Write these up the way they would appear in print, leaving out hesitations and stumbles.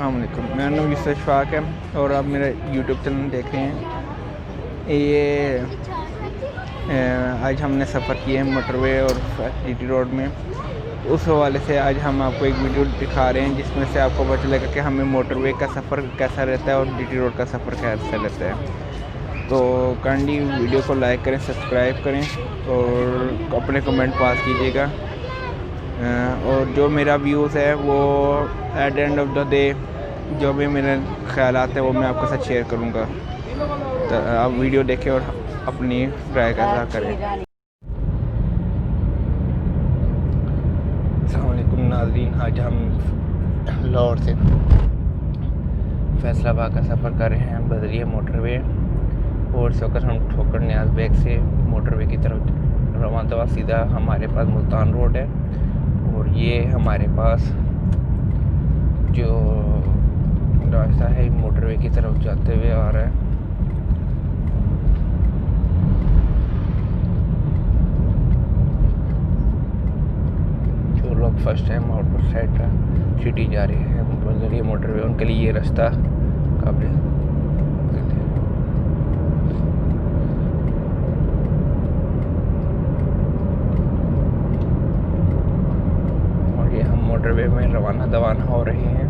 अस्सलाम वालेकुम, मेरा नाम यूसुफ इशफाक है और आप मेरा यूट्यूब चैनल देख रहे हैं। आज हमने सफ़र किया है मोटरवे और जीटी रोड में। उस हवाले से आज हम आपको एक वीडियो दिखा रहे हैं जिसमें से आपको पता चलेगा कि हमें मोटरवे का सफ़र कैसा रहता है और जीटी रोड का सफ़र कैसा रहता है। तो काइंडली वीडियो को लाइक करें, सब्सक्राइब करें और अपने कमेंट पास कीजिएगा। और जो मेरा व्यूज़ है वो at end of the day जो भी मेरे ख्यालात हैं वो मैं आपके साथ शेयर करूँगा। तो आप वीडियो देखें और अपनी राय का इज़हार करें। अस्सलाम वालेकुम नाज़रीन, आज हम लाहौर से फैसलाबाद का सफ़र कर रहे हैं बदरिया मोटरवे और इस वक्त हम ठोकर न्याज बेग से मोटरवे की तरफ रवाना हुआ। सीधा हमारे पास मुल्तान रोड है और ये हमारे पास जो रास्ता है मोटरवे की तरफ जाते हुए आ रहा है। जो लोग first time outer side city जा रहे हैं बदरिया मोटरवे उनके लिए ये रास्ता काबिल मोटरवे में रवाना हो रहे हैं।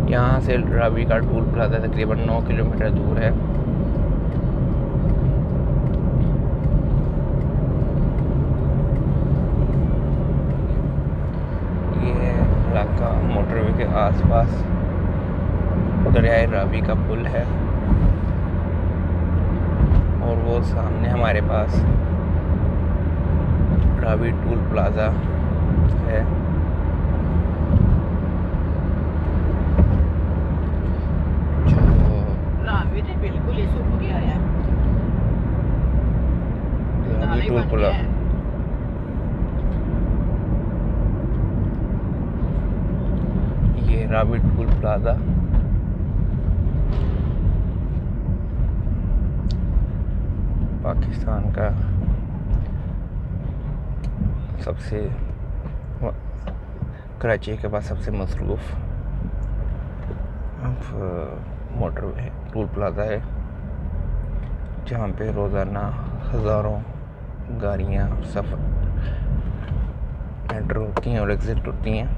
यहाँ से रावी का टूल प्लाजा तकरीबन 9 किलोमीटर दूर है। ये इलाका मोटरवे के आसपास दरियाए रावी का पुल है और वो सामने हमारे पास रावी टूल प्लाजा है। जो रावी तो बिल्कुल ही सूख गया है। रावी टूल प्लाजा ये रावी टूल प्लाजा पाकिस्तान का सबसे कराची के बाद सबसे मसरूफ़ मोटरवे टूल प्लाजा है जहाँ पे रोज़ाना हज़ारों गाड़ियाँ सफ़र एंटर होती हैं और एग्ज़िट होती हैं।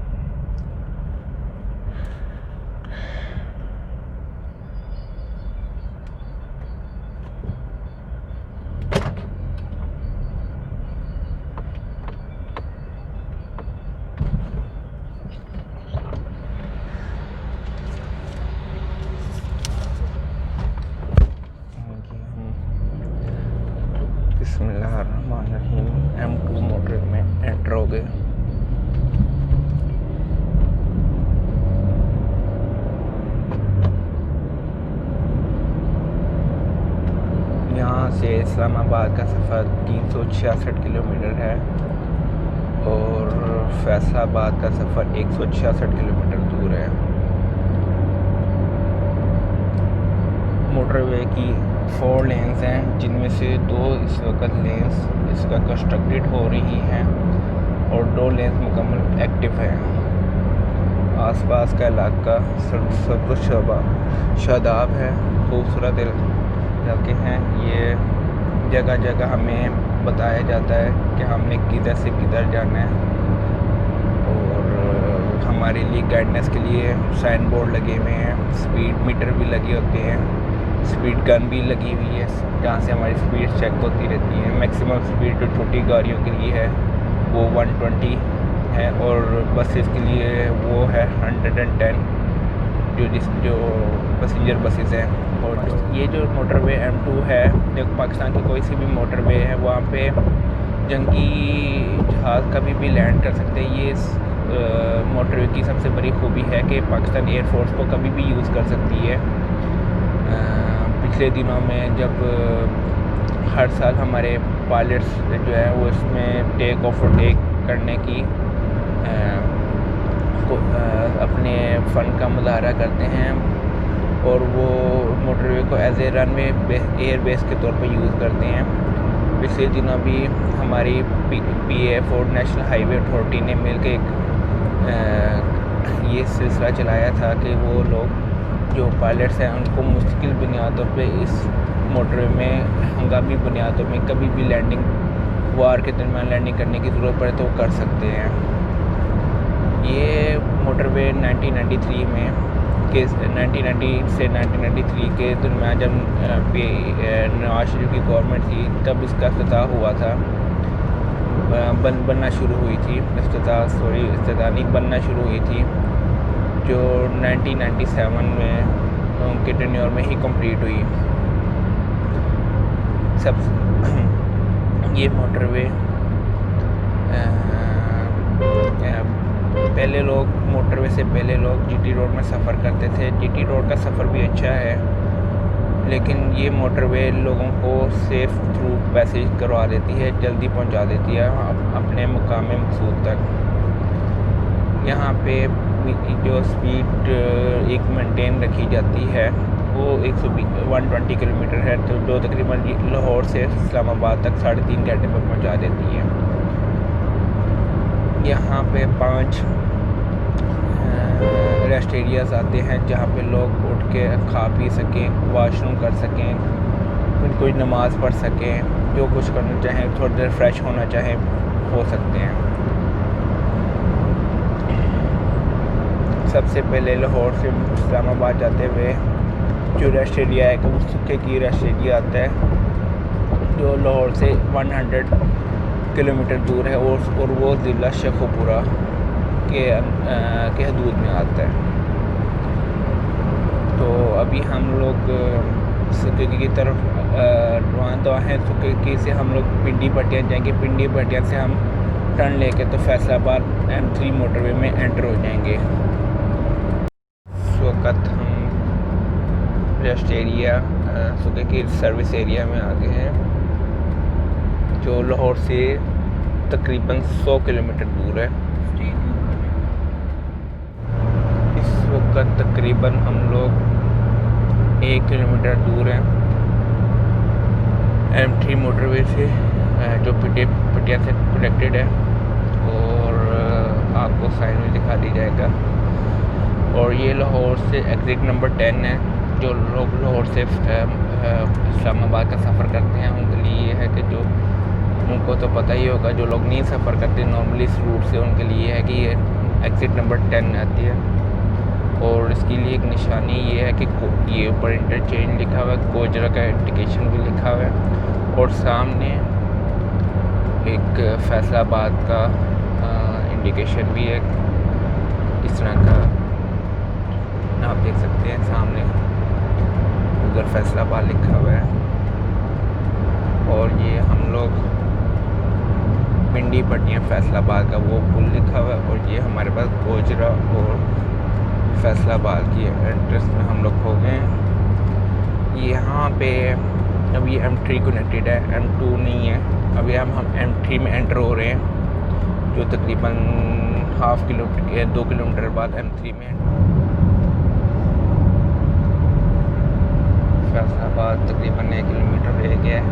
बिस्मिल्लाहिर्रहमानिर्रहीम M2 मोटर में एंटर हो गए। यहाँ से इस्लामाबाद का सफ़र 366 किलोमीटर है और फैसलाबाद का सफ़र 166 किलोमीटर दूर है। मोटरवे की 4 लेन्स हैं जिनमें से 2 इस वक्त लेन्स इस वक्त कंस्ट्रक्टेड हो रही हैं और 2 लेन्स मुकम्मल एक्टिव हैं। आसपास का इलाका शादाब है, खूबसूरत इलाके हैं। ये जगह जगह हमें बताया जाता है कि हमने किधर से किधर जाना है और हमारे लिए गाइडेंस के लिए साइन बोर्ड लगे हुए हैं, स्पीड मीटर भी लगे होते हैं, स्पीड गन भी लगी हुई है जहाँ से हमारी स्पीड चेक होती रहती है। मैक्सिमम स्पीड जो छोटी गाड़ियों के लिए है वो 120 है और बसेस के लिए वो है 110 जो पैसेंजर बसेस हैं। और ये जो मोटरवे M2 है, जो पाकिस्तान की कोई सी भी मोटरवे है वहाँ पे जंगी जहाज़ कभी भी लैंड कर सकते हैं। ये मोटरवे की सबसे बड़ी खूबी है कि पाकिस्तान एयरफोर्स को कभी भी यूज़ कर सकती है। पिछले दिनों में जब हर साल हमारे पायलट्स जो है वो इसमें टेक ऑफ और टेक करने की अपने फ़न का मुजाहरा करते हैं और वो मोटरवे को as a runway air base के तौर पर यूज़ करते हैं। पिछले दिनों भी हमारी PA4 नेशनल हाईवे अथॉरिटी ने मिलकर एक ये सिलसिला चलाया था कि वो लोग जो पायलट्स हैं उनको मुश्किल बुनियादों पे इस मोटरवे में हंगामी बुनियादों में कभी भी लैंडिंग वार के दरमियान लैंडिंग करने की ज़रूरत पड़े तो वो कर सकते हैं। ये मोटरवे 1993 में के 1990 से 1993 के दरमियान जब नवाज शरीफ की गवर्नमेंट थी तब इसका इफ्तिताह हुआ था, बनना शुरू हुई थी। इफ्तिताह नहीं बनना शुरू हुई थी जो 1997 में उनके टेन्योर में ही कंप्लीट हुई। सब ये मोटरवे पहले लोग मोटरवे से पहले लोग जीटी रोड में सफ़र करते थे। जीटी रोड का सफ़र भी अच्छा है, लेकिन ये मोटरवे लोगों को सेफ़ थ्रू पैसेज करवा देती है, जल्दी पहुंचा देती है अपने मुकाम मकसूद तक। यहाँ पे जो स्पीड एक मेंटेन रखी जाती है वो 120 किलोमीटर है, तो जो तकरीबन लाहौर से इस्लामाबाद तक 3.5 घंटे पर पहुंचा देती है। यहाँ पे 5 रेस्ट एरियाज़ आते हैं जहाँ पे लोग उठ के खा पी सकें, वॉशरूम कर सकें, कोई नमाज़ पढ़ सकें, जो कुछ करना चाहें, थोड़ी देर फ्रेश होना चाहें हो सकते हैं। सबसे पहले लाहौर से इस्लामाबाद जाते हुए जो रेस्ट एरिया है वो सुखे की रेस्ट एरिया आता है जो लाहौर से 100 किलोमीटर दूर है और वो ज़िला शेखुपुरा के हदूद में आता है। तो अभी हम लोग सुखे की तरफ रवाना हैं। सुखे की से हम लोग पिंडी पटिया जाएंगे। पिंडी पटिया से हम टर्न लेके तो फैसलाबाद M3 मोटरवे में एंटर हो जाएंगे। इस वक्त हम रेस्ट एरिया सुखे की सर्विस एरिया में आ गए हैं जो लाहौर से तकरीबन 100 किलोमीटर दूर है। इस वक्त तकरीबन हम लोग 1 किलोमीटर दूर हैं M3 मोटरवे से जो पटिया से कनेक्टेड है, और आपको साइन में दिखा दी जाएगा। और ये लाहौर से एग्ज़िट नंबर 10 है। जो लोग लाहौर से इस्लामाबाद का सफ़र करते हैं उनके लिए ये है कि जो उनको तो पता ही होगा, जो लोग नहीं सफ़र करते नॉर्मली इस रूट से उनके लिए है कि ये एग्ज़िट नंबर 10 आती है। और इसके लिए एक निशानी ये है कि ये ऊपर इंटरचेंज लिखा हुआ है, गोजरा का इंडिकेशन भी लिखा हुआ है, और सामने एक फैसलाबाद का इंडिकेशन भी है। इस तरह का आप देख सकते हैं, सामने उधर फैसलाबाद लिखा हुआ है। और ये हम लोग पिंडी पटिया फैसलाबाद का वो पुल लिखा हुआ है, और ये हमारे पास गोजरा और फैसलाबाद की एंट्रेंस में हम लोग हो गए। यहाँ पे अब ये M3 कनेक्टेड है, M2 नहीं है। अभी हम M3 में एंटर हो रहे हैं जो तकरीबन 2 किलोमीटर बाद M3 में फैसलाबाद तकरीबन 1 किलोमीटर रह गया है।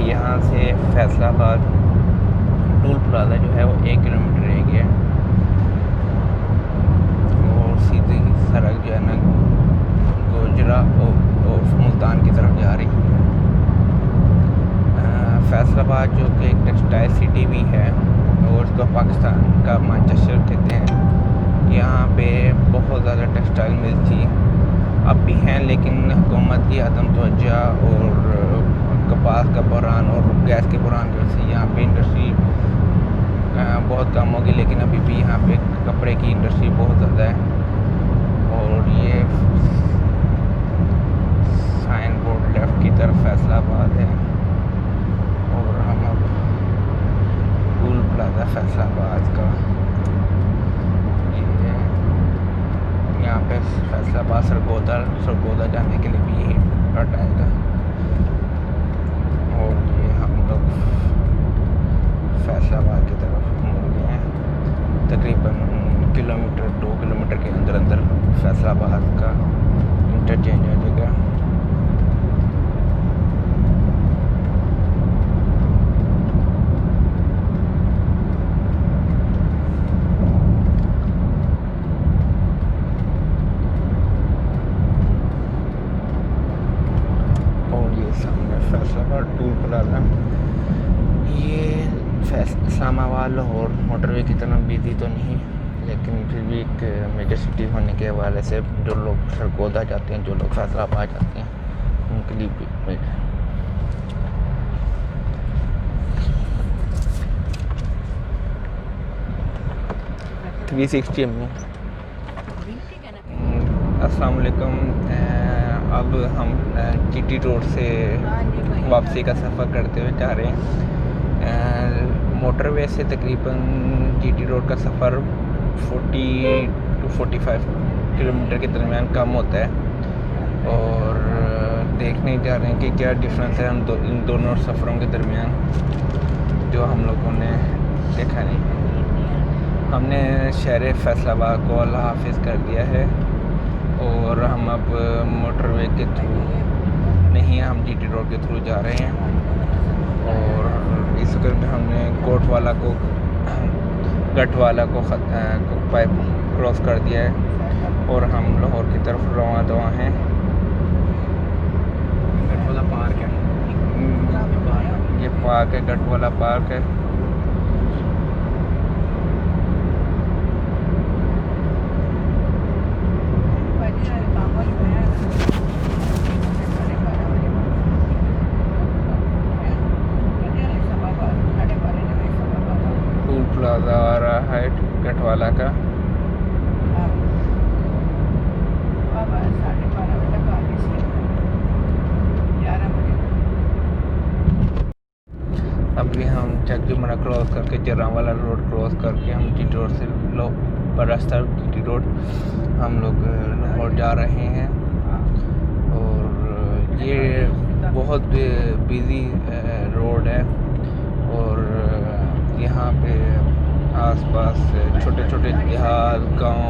यहाँ से फैसलाबाद टूल प्लाजा जो है वो 1 किलोमीटर रह गया है, और सीधी सड़क जो है ना गोजरा और मुल्तान की तरफ जा रही है। फैसलाबाद जो कि एक टेक्सटाइल सिटी भी है और उसको पाकिस्तान का मैनचेस्टर कहते हैं। यहाँ पे बहुत ज़्यादा टेक्सटाइल मिल थी, अब भी हैं, लेकिन हुकूमत की अदम तवज्जो और कपास का बहरान और गैस के बहरान की वजह से यहाँ पे इंडस्ट्री बहुत कम होगी, लेकिन अभी भी यहाँ पे कपड़े की इंडस्ट्री बहुत ज़्यादा है। और ये साइन बोर्ड लेफ़्ट की तरफ फैसलाबाद है, और हम अब टूल प्लाजा फैसलाबाद का ये यहाँ पे फैसलाबाद सरगोदा जाने के लिए भी यही रट आएगा। और ये हम लोग फैसलाबाद की तरफ मुड़ गए हैं। तकरीबन 2 किलोमीटर के अंदर फैसलाबाद का इंटरचेंज हो जाएगा। लाहौर मोटरवे की तरह बिजी तो नहीं, लेकिन फिर भी एक मेजर सिटी होने के हवाले से जो लोग सरगोदा जाते हैं, जो लोग फैसलाबाद जाते हैं, उनके लिए भी 360 में। अस्सलाम वालेकुम। अब हम जीटी रोड से वापसी का सफ़र करते हुए जा रहे हैं। मोटरवे से तकरीबन जीटी रोड का सफ़र 40 to 45 किलोमीटर के दरमियान कम होता है, और देखने जा रहे हैं कि क्या डिफरेंस है इन दोनों सफ़रों के दरमियान, जो हम लोगों ने देखा नहीं। हमने शहर फैसलाबाद को अल्लाह हाफिज़ कर दिया है, और हम अब मोटरवे के थ्रू नहीं, हम जीटी रोड के थ्रू जा रहे हैं। और इस वक्त हमने गटवाला को पाइप क्रॉस कर दिया है, और हम लाहौर की तरफ रवाना दवा हैं। गटवाला पार्क है, ये पार्क है, गटवाला पार्क है। प्लाजा आ रहा है गटवाला का। अभी हम चकजुमरा क्रॉस करके जरावाला रोड क्रॉस करके हम जीटी रोड से रास्ता जीटी रोड हम लोग लाहौर जा रहे हैं। और ये बहुत बिज़ी रोड है, और यहाँ पे आसपास छोटे छोटे देहात, गांव,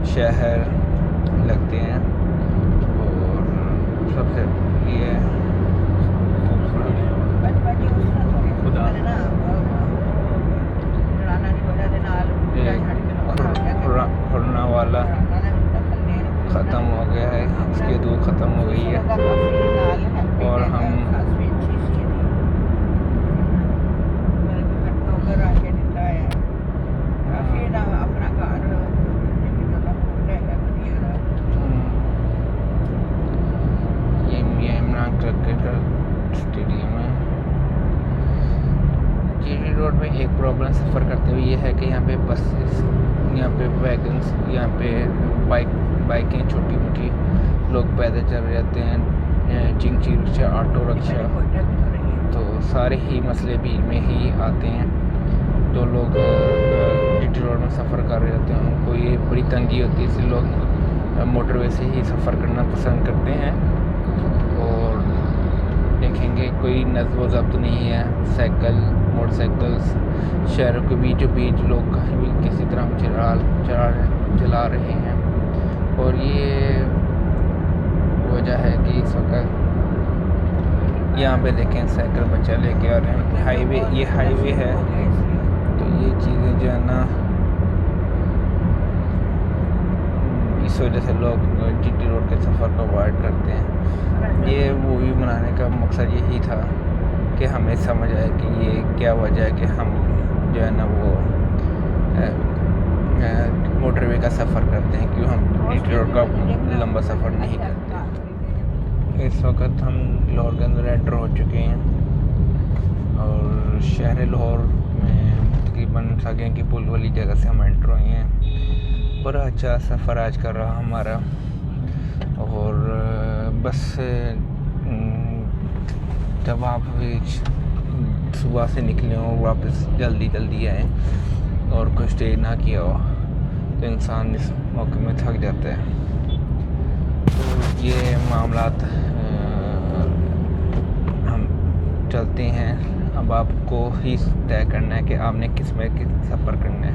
शहर लगते हैं। और सबसे ये खुरना वाला ख़त्म हो गया है, इसकी दूर ख़त्म हो गई है, और हम स्टेडियम है। जीटी रोड में एक प्रॉब्लम सफ़र करते हुए ये है कि यहाँ पे बसेस, यहाँ पे वैगन्स, यहाँ पे बाइकें छोटी मोटी, लोग पैदल चल जाते हैं, चिंची रिक्शा, ऑटो रिक्शा, तो सारे ही मसले भी में ही आते हैं। जो लोग जीटी रोड में सफ़र कर रहे होते हैं उनको ये बड़ी तंगी होती है, इसलिए लोग मोटरवे से ही सफ़र करना पसंद करते हैं। और देखेंगे कोई नज़्म व ज़ब्त नहीं है, मोटरसाइकिल्स शहरों के बीचों बीच लोग कहीं भी किसी तरह चला रहे हैं। और ये वजह है कि इस वक्त यहाँ पे देखें साइकिल बच्चा लेके आ रहे हैं। ये हाईवे है, तो ये चीज़ें जो है ना, इस वजह से लोग जीटी रोड के सफ़र को अवॉइड करते हैं। ये मूवी बनाने का मकसद यही था कि हमें समझ आए कि ये क्या वजह है कि हम जो है ना वो मोटरवे का सफ़र करते हैं, क्यों हम जीटी रोड का लंबा सफ़र नहीं करते। इस वक्त हम लाहौर के अंदर एंटर हो चुके हैं, और शहर लाहौर में तकरीबन सागियां की पुल वाली जगह से हम एंटर हुए हैं। बड़ा अच्छा सफ़र आज का रहा हमारा, और बस जब आप सुबह से निकले हो, वापस जल्दी आए और कुछ स्टे ना किया हो, तो इंसान इस मौके में थक जाता है। तो ये मामलात हम चलते हैं। अब आपको ही तय करना है कि आपने किस में सफ़र करना है,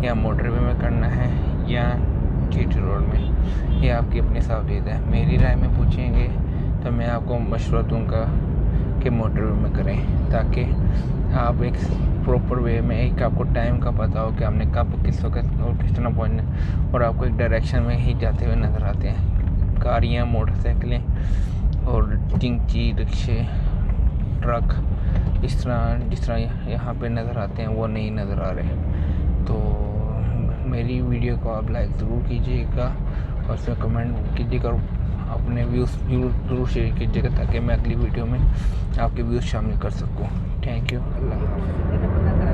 या मोटरवे में करना है या जीटी रोड में। ये आपकी अपनी सावधानी है। मेरी राय में पूछेंगे तो मैं आपको मशवरा दूंगा कि मोटरवे में करें, ताकि आप एक प्रॉपर वे में, एक आपको टाइम का पता हो कि आपने कब किस वक्त और किस तरह पहुँचना, और आपको एक डायरेक्शन में ही जाते हुए नज़र आते हैं। गाड़ियाँ, मोटरसाइकिलें और चिंची रिक्शे, ट्रक जिस तरह यहाँ पे नज़र आते हैं वो नहीं नज़र आ रहे। तो मेरी वीडियो को आप लाइक ज़रूर कीजिएगा और उसमें कमेंट कीजिएगा और अपने व्यूज़ ज़रूर शेयर कीजिएगा ताकि मैं अगली वीडियो में आपके व्यूज़ शामिल कर सकूँ। Thank you. अल्लाह हाफ़िज़।